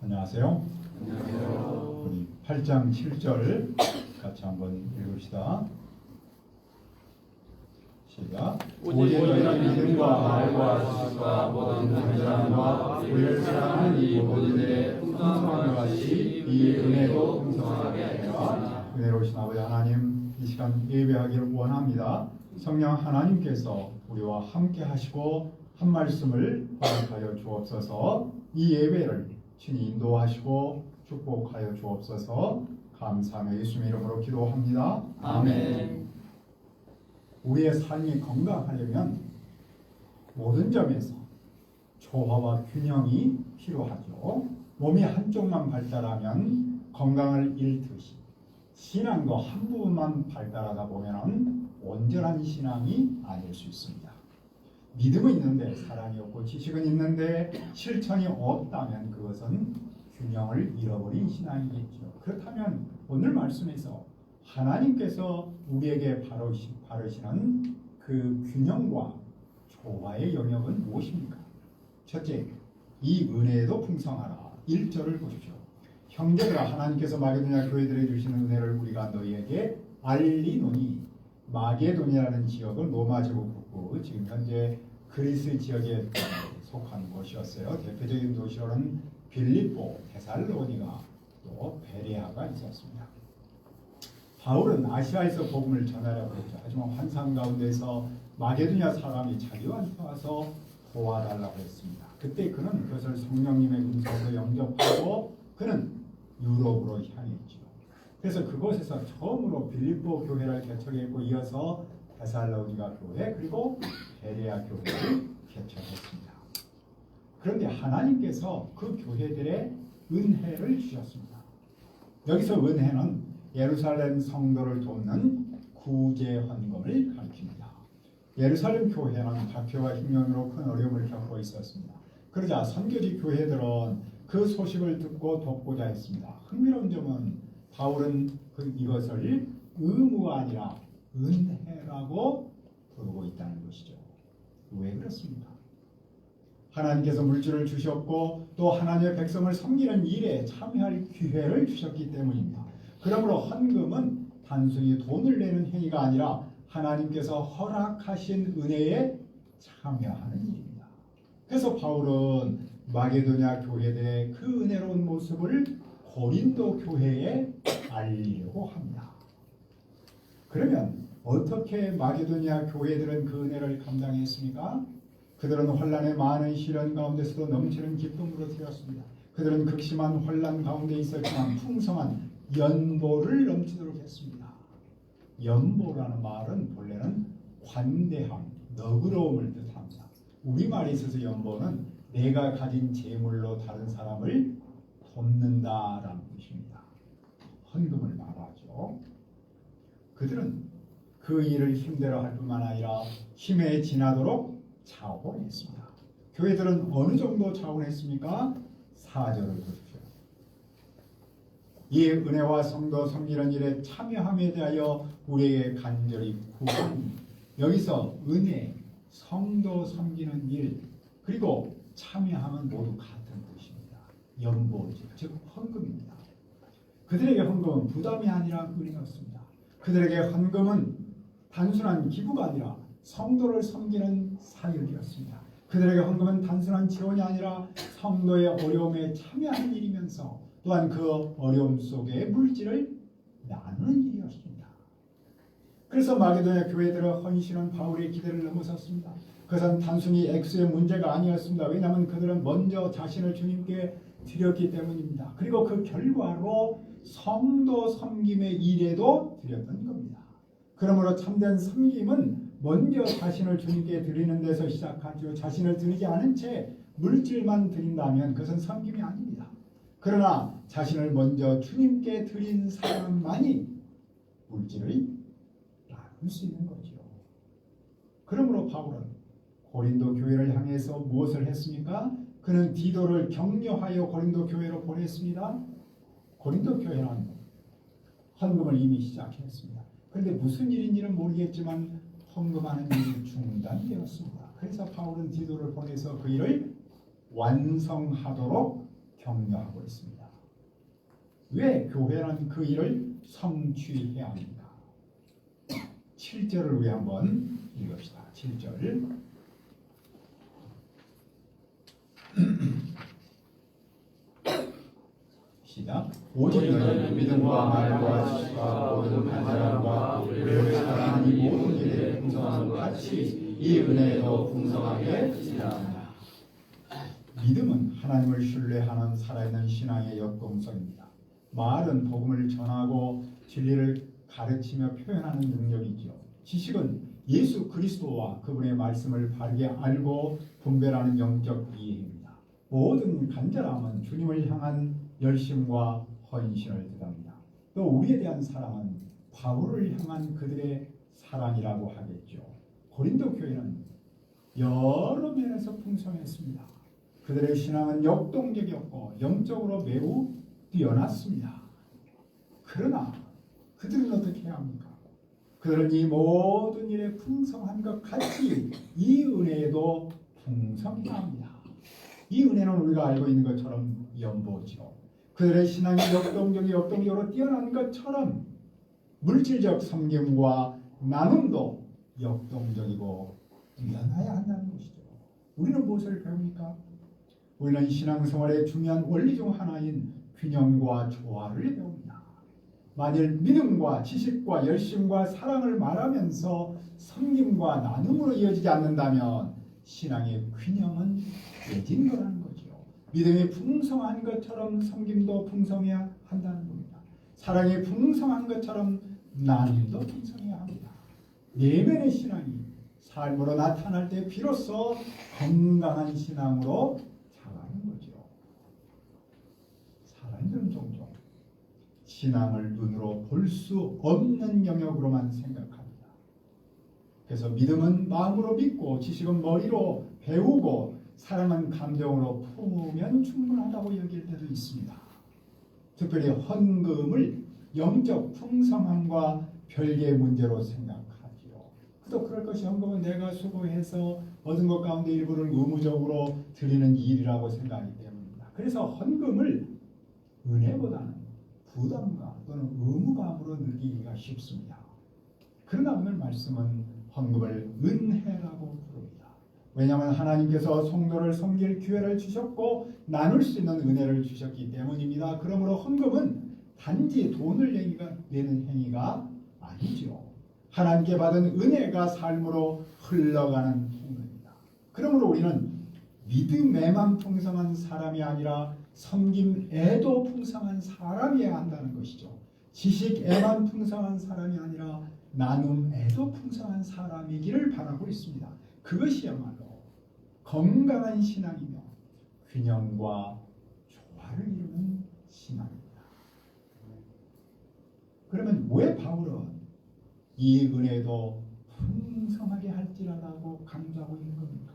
안녕하세요. 안녕하세요. 우리 8장 7절 같이 한번 읽읍시다. 시작. 오직 믿음과 말과 지식과 모든 간절함과 우리를 사랑하는 이 모든 일에 풍성함과 같이 이 은혜도 풍성하게 하라. 은혜로우신 아버지 하나님, 이 시간 예배하기를 원합니다. 성령 하나님께서 우리와 함께 하시고 한 말씀을 허락하여 주옵소서. 이 예배를 친히 인도하시고 축복하여 주옵소서. 감사하며 예수님 이름으로 기도합니다. 아멘. 우리의 삶이 건강하려면 모든 점에서 조화와 균형이 필요하죠. 몸이 한쪽만 발달하면 건강을 잃듯이 신앙도 한 부분만 발달하다 보면 온전한 신앙이 아닐 수 있습니다. 믿음은 있는데 사랑이 없고 지식은 있는데 실천이 없다면 그것은 균형을 잃어버린 신앙이겠죠. 그렇다면 오늘 말씀에서 하나님께서 우리에게 바르시는 그 균형과 조화의 영역은 무엇입니까? 첫째, 이 은혜도 풍성하라. 1절을 보십시오. 형제들아, 하나님께서 마게도냐 교회들에 주시는 은혜를 우리가 너희에게 알리노니. 마게도냐라는 지역은 로마 제국국, 지금 현재 그리스 지역에 속한 곳이었어요. 대표적인 도시로는 빌립보, 데살로니가, 또 베레아가 있었습니다. 바울은 아시아에서 복음을 전하려고 했죠. 하지만 환상 가운데서 마게도냐 사람이 자기한테 와서 도와달라고 했습니다. 그때 그는 그것을 성령님의 음성으로 영접하고 그는 유럽으로 향했죠. 그래서 그곳에서 처음으로 빌립보 교회를 개척했고 이어서 데살로니가 교회 그리고 베레아 교회를 개척했습니다. 그런데 하나님께서 그 교회들의 은혜를 주셨습니다. 여기서 은혜는 예루살렘 성도를 돕는 구제 헌금을 가리킵니다. 예루살렘 교회는 박해와 흉년으로 큰 어려움을 겪고 있었습니다. 그러자 선교지 교회들은 그 소식을 듣고 돕고자 했습니다. 흥미로운 점은 바울은 이것을 의무가 아니라 은혜라고 부르고 있다는 것이죠. 왜 그렇습니까? 하나님께서 물질을 주셨고 또 하나님의 백성을 섬기는 일에 참여할 기회를 주셨기 때문입니다. 그러므로 헌금은 단순히 돈을 내는 행위가 아니라 하나님께서 허락하신 은혜에 참여하는 일입니다. 그래서 바울은 마게도냐 교회들의 그 은혜로운 모습을 고린도 교회에 알리려고 합니다. 그러면 어떻게 마게도냐 교회들은 그 은혜를 감당했습니까? 그들은 환난의 많은 시련 가운데서도 넘치는 기쁨으로 되었습니다. 그들은 극심한 환난 가운데 있었지만 풍성한 연보를 넘치도록 했습니다. 연보라는 말은 본래는 관대함, 너그러움을 뜻합니다. 우리말에 있어서 연보는 내가 가진 재물로 다른 사람을 돕는다라는 뜻입니다. 헌금을 말하죠. 그들은 그 일을 힘대로 할 뿐만 아니라 힘에 지나도록 자원했습니다. 교회들은 어느 정도 자원했습니까? 4절을 보십시오. 이 은혜와 성도 섬기는 일에 참여함에 대하여 우리에게 간절히 구하니. 여기서 은혜, 성도 섬기는 일, 그리고 참여함은 모두 같은 뜻입니다. 연보죠. 즉 헌금입니다. 그들에게 헌금은 부담이 아니라 은혜였습니다. 그들에게 헌금은 단순한 기부가 아니라 성도를 섬기는 사역이었습니다. 그들에게 헌금은 단순한 지원이 아니라 성도의 어려움에 참여하는 일이면서 또한 그 어려움 속에 물질을 나누는 일이었습니다. 그래서 마게도냐 교회들의 헌신은 바울의 기대를 넘어섰습니다. 그것은 단순히 액수의 문제가 아니었습니다. 왜냐하면 그들은 먼저 자신을 주님께 드렸기 때문입니다. 그리고 그 결과로 성도 섬김의 일에도 드렸던 겁니다. 그러므로 참된 섬김은 먼저 자신을 주님께 드리는 데서 시작하죠. 자신을 드리지 않은 채 물질만 드린다면 그것은 섬김이 아닙니다. 그러나 자신을 먼저 주님께 드린 사람만이 물질을 나눌 수 있는 거죠. 그러므로 바울은 고린도 교회를 향해서 무엇을 했습니까? 그는 디도를 격려하여 고린도 교회로 보냈습니다. 고린도 교회는 헌금을 이미 시작했습니다. 그런데 무슨 일인지는 모르겠지만 헌금하는 일이 중단되었습니다. 그래서 바울은 디도를 보내서 그 일을 완성하도록 격려하고 있습니다. 왜 교회는 그 일을 성취해야 합니까? 7절을 우리 한번 읽읍시다. 7절. 시작. 오직 너희는 믿음과 말과 지식과 모든 간절함과 우리를 사랑하는 이 모든 일에 풍성함과 같이 이 은혜에도 풍성하게 지나간다. 믿음은 하나님을 신뢰하는 살아있는 신앙의 역동성입니다. 말은 복음을 전하고 진리를 가르치며 표현하는 능력이지요. 지식은 예수 그리스도와 그분의 말씀을 바르게 알고 분별하는 영적 이해입니다. 모든 간절함은 주님을 향한 열심과 헌신을 뜻합니다. 또 우리에 대한 사랑은 바울을 향한 그들의 사랑이라고 하겠죠. 고린도 교회는 여러 면에서 풍성했습니다. 그들의 신앙은 역동적이었고 영적으로 매우 뛰어났습니다. 그러나 그들은 어떻게 해야 합니까? 그들은 이 모든 일에 풍성한 것 같이 이 은혜에도 풍성해야 합니다. 이 은혜는 우리가 알고 있는 것처럼 연보지요. 그들의 신앙이 역동적으로 뛰어난 것처럼 물질적 섬김과 나눔도 역동적이고 뛰어나야 한다는 것이죠. 우리는 무엇을 배웁니까? 우리는 신앙생활의 중요한 원리 중 하나인 균형과 조화를 배웁니다. 만일 믿음과 지식과 열심과 사랑을 말하면서 섬김과 나눔으로 이어지지 않는다면 신앙의 균형은 깨진 거라는 거죠. 믿음이 풍성한 것처럼 섬김도 풍성해야 한다는 겁니다. 사랑이 풍성한 것처럼 나눔도 풍성해야 합니다. 내면의 신앙이 삶으로 나타날 때 비로소 건강한 신앙으로 자라는 거죠. 사람들은 종종 신앙을 눈으로 볼 수 없는 영역으로만 생각합니다. 그래서 믿음은 마음으로 믿고 지식은 머리로 배우고 사랑은 감정으로 품으면 충분하다고 여길 때도 있습니다. 특별히 헌금을 영적 풍성함과 별개의 문제로 생각하지요. 그도 그럴 것이 헌금은 내가 수고해서 얻은 것 가운데 일부를 의무적으로 드리는 일이라고 생각하기 때문입니다. 그래서 헌금을 은혜보다는 부담감 또는 의무감으로 느끼기가 쉽습니다. 그러나 오늘 말씀은 헌금을 은혜라고 부릅니다. 왜냐하면 하나님께서 성도를 섬길 기회를 주셨고 나눌 수 있는 은혜를 주셨기 때문입니다. 그러므로 헌금은 단지 돈을 내는 행위가 아니죠. 하나님께 받은 은혜가 삶으로 흘러가는 행위입니다. 그러므로 우리는 믿음에만 풍성한 사람이 아니라 섬김에도 풍성한 사람이어야 한다는 것이죠. 지식에만 풍성한 사람이 아니라 나눔에도 풍성한 사람이기를 바라고 있습니다. 그것이야말로 건강한 신앙이며 균형과 조화를 이루는 신앙입니다. 그러면 왜 바울은 이 은혜도 풍성하게 할지라고 강조하고 있는 겁니까?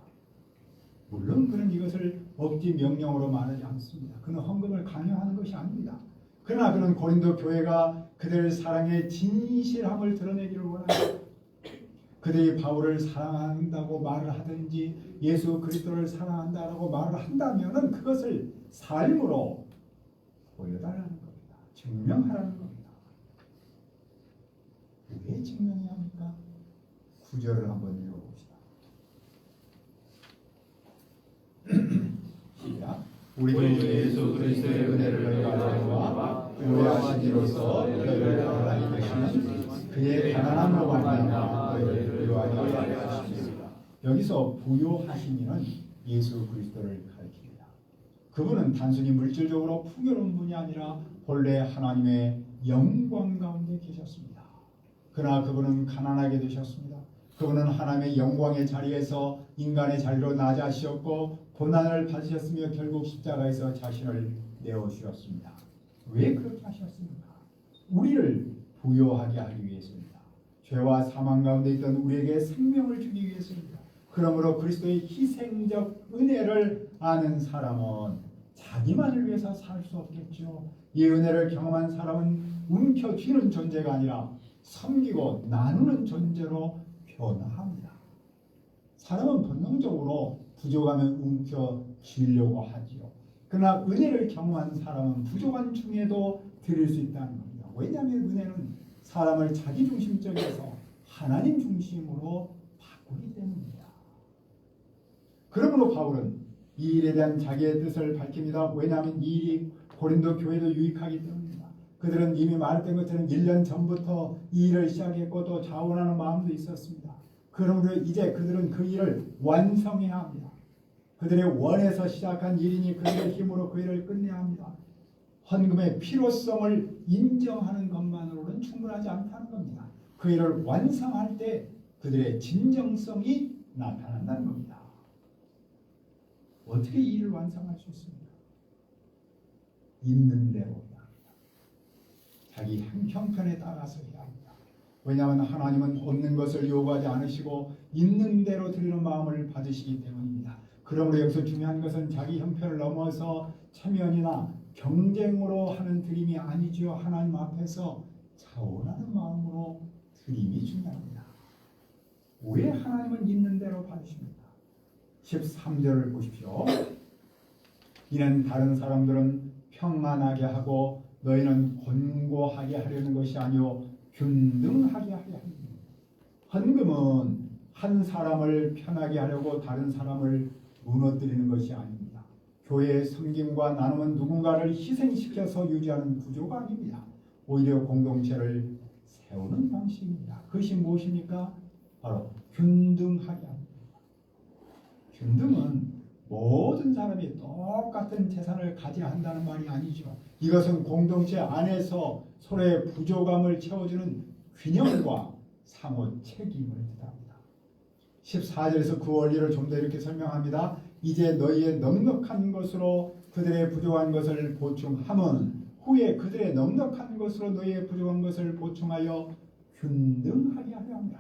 물론 그는 이것을 억지 명령으로 말하지 않습니다. 그는 헌금을 강요하는 것이 아닙니다. 그러나 그는 고린도 교회가 그들의 사랑의 진실함을 드러내기를 원합니다. 그들이 바울을 사랑한다고 말을 하든지 예수 그리스도를 사랑한다고 말을 한다면 그것을 삶으로 보여달라는 겁니다. 증명하라는 겁니다. 왜 증명해야 합니까? 9절을 한번 읽어봅시다. 시작. 우리도 예수 그리스도의 은혜를 가져와 교회하신 이로써 너희를 하나님 되시는 그의 가난함으로 말미암아 너희를 부요하게 하셨습니다. 여기서 부요하시니는 예수 그리스도를 가리킵니다. 그분은 단순히 물질적으로 풍요로운 분이 아니라 본래 하나님의 영광 가운데 계셨습니다. 그러나 그분은 가난하게 되셨습니다. 그분은 하나님의 영광의 자리에서 인간의 자리로 낮아지셨고 고난을 받으셨으며 결국 십자가에서 자신을 내어주셨습니다. 왜 그렇게 하셨습니까? 우리를 부요하게 하기 위해서입니다. 죄와 사망 가운데 있던 우리에게 생명을 주기 위해서입니다. 그러므로 그리스도의 희생적 은혜를 아는 사람은 자기만을 위해서 살 수 없겠죠. 이 은혜를 경험한 사람은 움켜쥐는 존재가 아니라 섬기고 나누는 존재로 변화합니다. 사람은 본능적으로 부족하면 움켜쥐려고 하지요. 그러나 은혜를 경험한 사람은 부족한 중에도 드릴 수 있다는 겁니다. 왜냐하면 은혜는 사람을 자기중심적에서 하나님 중심으로 바꾸기 때문입니다. 그러므로 바울은 이 일에 대한 자기의 뜻을 밝힙니다. 왜냐하면 이 일이 고린도 교회도 유익하기 때문입니다. 그들은 이미 말했던 것처럼 1년 전부터 이 일을 시작했고 또 자원하는 마음도 있었습니다. 그러므로 이제 그들은 그 일을 완성해야 합니다. 그들의 원에서 시작한 일이니 그들의 힘으로 그 일을 끝내야 합니다. 헌금의 필요성을 인정하는 것만으로는 충분하지 않다는 겁니다. 그 일을 완성할 때 그들의 진정성이 나타난다는 겁니다. 어떻게 이 일을 완성할 수 있습니까? 있는 대로 해야 합니다. 자기 형편에 따라서 해야 합니다. 왜냐하면 하나님은 없는 것을 요구하지 않으시고 있는 대로 드리는 마음을 받으시기 때문입니다. 그러므로 여기서 중요한 것은 자기 형편을 넘어서 체면이나 경쟁으로 하는 드림이 아니지요. 하나님 앞에서 자원하는 마음으로 드림이 중요합니다. 왜 하나님은 있는 대로 받으십니까? 13절을 보십시오. 이는 다른 사람들은 평안하게 하고 너희는 곤고하게 하려는 것이 아니요 균등하게 하려 합니다. 헌금은 한 사람을 편하게 하려고 다른 사람을 무너뜨리는 것이 아닙니다. 교회의 섬김과 나눔은 누군가를 희생시켜서 유지하는 구조가 아닙니다. 오히려 공동체를 세우는 방식입니다. 그것이 무엇입니까? 바로 균등하게 합니다. 균등은 모든 사람이 똑같은 재산을 가져야 한다는 말이 아니죠. 이것은 공동체 안에서 서로의 부족함을 채워주는 균형과 상호 책임을 뜻합니다. 14절에서 그 원리를 좀 더 이렇게 설명합니다. 이제 너희의 넉넉한 것으로 그들의 부족한 것을 보충함은 후에 그들의 넉넉한 것으로 너희의 부족한 것을 보충하여 균등하게 하려 합니다.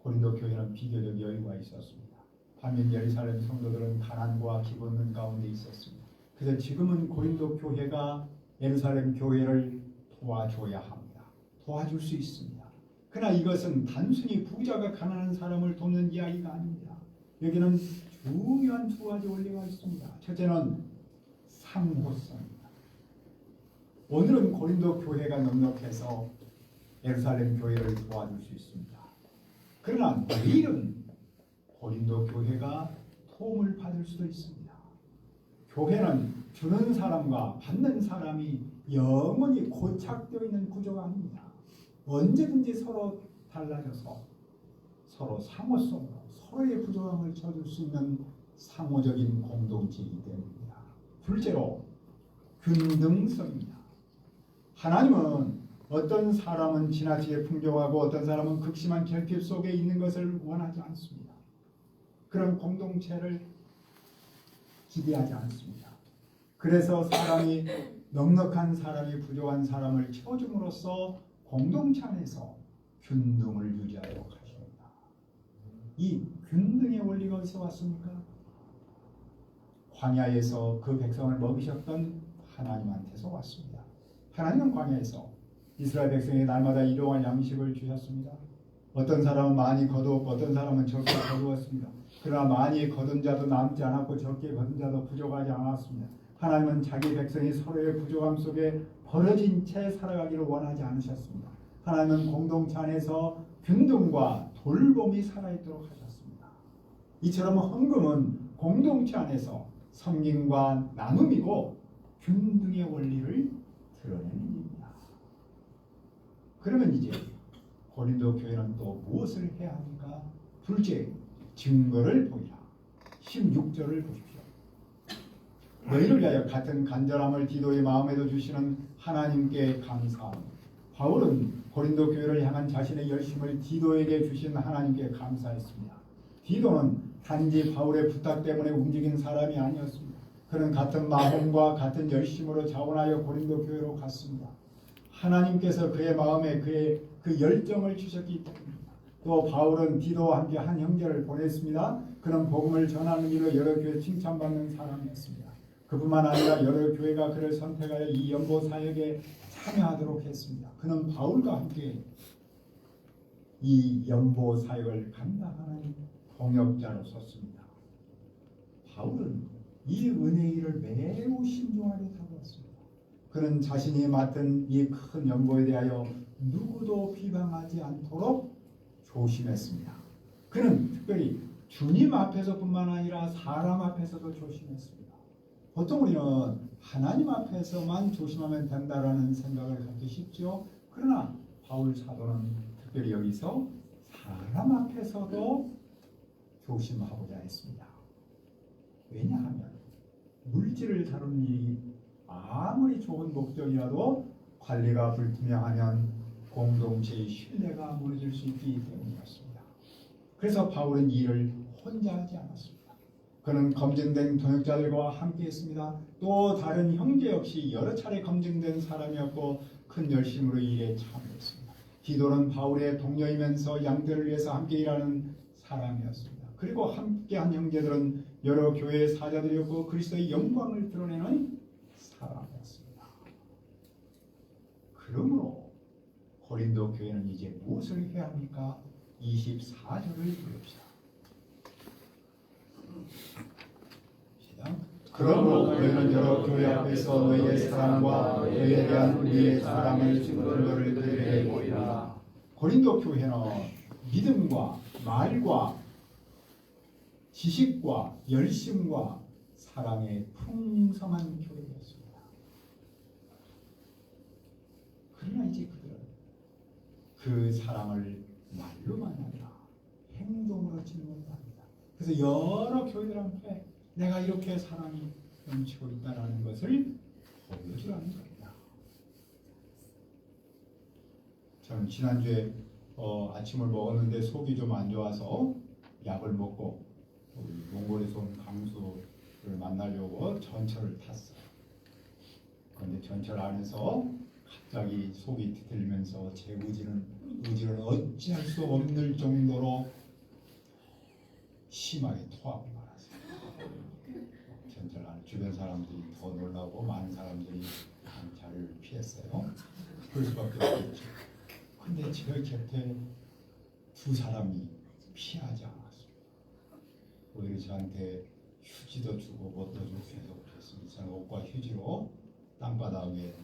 고린도 교회는 비교적 여유가 있었습니다. 반면 예루살렘 성도들은 가난과 기근은 가운데 있었습니다. 그래서 지금은 고린도 교회가 예루살렘 교회를 도와줘야 합니다. 도와줄 수 있습니다. 그러나 이것은 단순히 부자가 가난한 사람을 돕는 이야기가 아닙니다. 여기는 중요한 두 가지 원리가 있습니다. 첫째는 상호성입니다. 오늘은 고린도 교회가 넉넉해서 예루살렘 교회를 도와줄 수 있습니다. 그러나 내일은 고린도 교회가 도움을 받을 수도 있습니다. 교회는 주는 사람과 받는 사람이 영원히 고착되어 있는 구조가 아닙니다. 언제든지 서로 달라져서 서로 상호성으로 서로의 부족함을 채워줄 수 있는 상호적인 공동체이기 때문입니다. 둘째로 균등성입니다. 하나님은 어떤 사람은 지나치게 풍족하고 어떤 사람은 극심한 결핍 속에 있는 것을 원하지 않습니다. 그런 공동체를 기대하지 않습니다. 그래서 사람이 넉넉한 사람이 부족한 사람을 채워줌으로써 공동체 안에서 균등을 유지하려 하십니다. 이 균등의 원리가 어디서 왔습니까? 광야에서 그 백성을 먹이셨던 하나님한테서 왔습니다. 하나님은 광야에서 이스라엘 백성이 날마다 일용할 양식을 주셨습니다. 어떤 사람은 많이 거두었고 어떤 사람은 적게 거두었습니다. 그러나 많이 거둔 자도 남지 않았고 적게 거둔 자도 부족하지 않았습니다. 하나님은 자기 백성이 서로의 부족함 속에 벌어진 채 살아가기를 원하지 않으셨습니다. 하나님은 공동체 안에서 균등과 돌봄이 살아있도록 하셨습니다. 이처럼 헌금은 공동체 안에서 섬김과 나눔이고 균등의 원리를 드러내는 일입니다. 그러면 이제 고린도 교회는 또 무엇을 해야 합니까? 둘째, 증거를 보이라. 16절을 보십시오. 너희를 위하여 같은 간절함을 디도의 마음에도 주시는 하나님께 감사합니다. 바울은 고린도 교회를 향한 자신의 열심을 디도에게 주신 하나님께 감사했습니다. 디도는 단지 바울의 부탁 때문에 움직인 사람이 아니었습니다. 그는 같은 마음과 같은 열심으로 자원하여 고린도 교회로 갔습니다. 하나님께서 그의 마음에 그의 그 열정을 주셨기 때문입니다. 또 바울은 디도와 함께 한 형제를 보냈습니다. 그는 복음을 전하는 일로 여러 교회 칭찬받는 사람이었습니다. 그뿐만 아니라 여러 교회가 그를 선택하여 이 연보 사역에 참여하도록 했습니다. 그는 바울과 함께 이 연보 사역을 감당하는 동역자로 섰습니다. 바울은 이 은혜의 일을 매우 신중하게 다루었습니다. 그는 자신이 맡은 이 큰 연보에 대하여 누구도 비방하지 않도록 조심했습니다. 그는 특별히 주님 앞에서뿐만 아니라 사람 앞에서도 조심했습니다. 보통 우리는 하나님 앞에서만 조심하면 된다라는 생각을 갖기 쉽죠. 그러나 바울 사도는 특별히 여기서 사람 앞에서도 조심하고자 했습니다. 왜냐하면 물질을 다루는 일이 아무리 좋은 목적이라도 관리가 불투명하면 공동체의 신뢰가 무너질 수 있기 때문이었습니다. 그래서 바울은 이 일을 혼자 하지 않았습니다. 그는 검증된 동역자들과 함께 했습니다. 또 다른 형제 역시 여러 차례 검증된 사람이었고 큰 열심으로 일에 참여했습니다. 디도는 바울의 동료이면서 양들을 위해서 함께 일하는 사람이었습니다. 그리고 함께한 형제들은 여러 교회의 사자들이었고 그리스도의 영광을 드러내는 사람이었습니다. 그러므로 고린도 교회는 이제 무엇을 해야 합니까? 24절을 부릅시다. 그러므로 너희는 여러 교회 앞에서 너희의 사랑과 너희에 대한 우리의 사랑의 증거를 너희에게 보이라. 고린도 교회는 믿음과 말과 지식과 열심과 사랑의 풍성한 교회였습니다. 그러나 이제 그들은 그 사랑을 말로만 아니라 행동으로 증거합니다. 그래서 여러 교회들한테 내가 이렇게 사랑이 넘치고 있다는 것을 보여주라는 겁니다. 저는 지난주에 아침을 먹었는데 속이 좀 안 좋아서 약을 먹고 몽골에서 온 강수를 만나려고 전철을 탔어요. 그런데 전철 안에서 갑자기 속이 뒤틀리면서 제 의지를 어찌할 수 없는 정도로 심하게 토하고 말았어요. 전철 안 주변 사람들이 더 놀라고 많은 사람들이 자리를 피했어요. 그럴 수밖에 없겠죠. 근데 제 곁에 두 사람이 피하지 않았습니다. 오히려 저한테 휴지도 주고 뭣도 주고 계속 줬습니다. 저는 옷과 휴지로 땅바닥에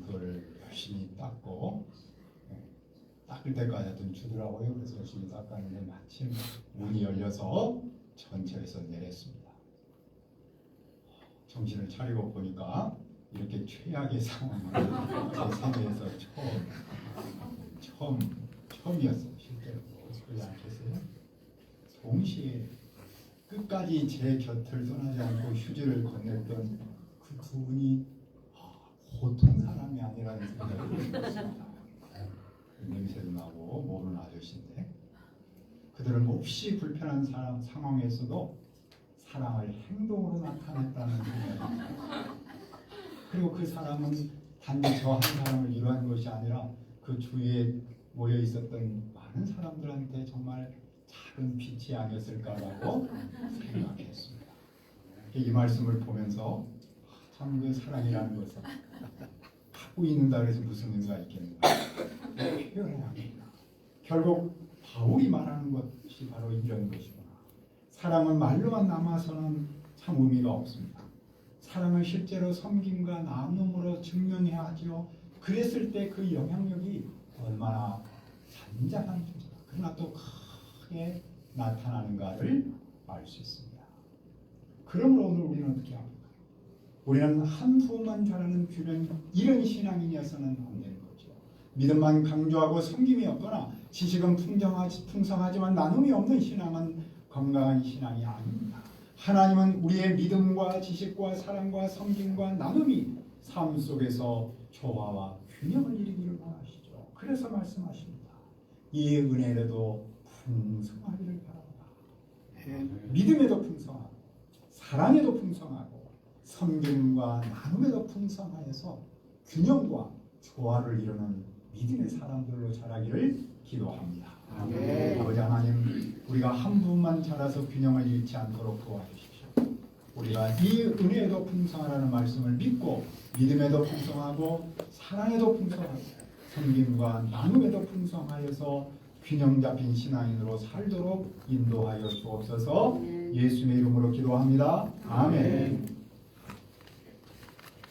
그거를 열심히 닦고 닦을 때까지 하여튼 주더라고요. 그래서 열심히 닦았는데 마침 문이 열려서 전철에서 내렸습니다. 정신을 차리고 보니까 이렇게 최악의 상황을 제 생애에서 처음이었어요. 실제로 그러지 않겠어요? 동시에 끝까지 제 곁을 떠나지 않고 휴지를 건넸던 그 두 분이 보통 사람이 아니라는 생각이 들었습니다. 냄새도 나고 모르는 아저씨인데 그들은 몹시 불편한 상황에서도 사랑을 행동으로 나타냈다는 생각입니다. 그리고 그 사람은 단지 저 한 사람을 위로한 것이 아니라 그 주위에 모여 있었던 많은 사람들한테 정말 작은 빛이 아니었을까라고 생각했습니다. 이 말씀을 보면서 참 그 사랑이라는 것은 갖고 있는다 그래서 무슨 의미가 있겠는가 표현해야 합니다. 결국 바울이 말하는 것이 바로 이런 것이구나. 사랑은 말로만 남아서는 참 의미가 없습니다. 사랑을 실제로 섬김과 나눔으로 증명해야 하죠. 그랬을 때 그 영향력이 얼마나 잔잔한 존재가 그러나 또 크게 나타나는가를 알 수 있습니다. 그러므로 오늘 우리는 어떻게 합니까? 우리는 한 부분만 잘하는 이런 신앙인이어서는 안 되는 거죠. 믿음만 강조하고 섬김이 없거나 지식은 풍성하지만 나눔이 없는 신앙은 건강한 신앙이 아닙니다. 하나님은 우리의 믿음과 지식과 사랑과 섬김과 나눔이 삶 속에서 조화와 균형을 이루기를 원하시죠. 그래서 말씀하십니다. 이 은혜에도 풍성하기를 바랍니다. 믿음에도 풍성하고 사랑에도 풍성하고 섬김과 나눔에도 풍성하여서 균형과 조화를 이루는 믿음의 사람들로 자라기를 기도합니다. 아버지 하나님, 우리가 한 부분만 자라서 균형을 잃지 않도록 도와주십시오. 우리가 이 은혜에도 풍성하라는 말씀을 믿고 믿음에도 풍성하고 사랑에도 풍성하고 섬김과 나눔에도 풍성하여서 균형 잡힌 신앙인으로 살도록 인도하여 주옵소서. 예수님의 이름으로 기도합니다. 아멘.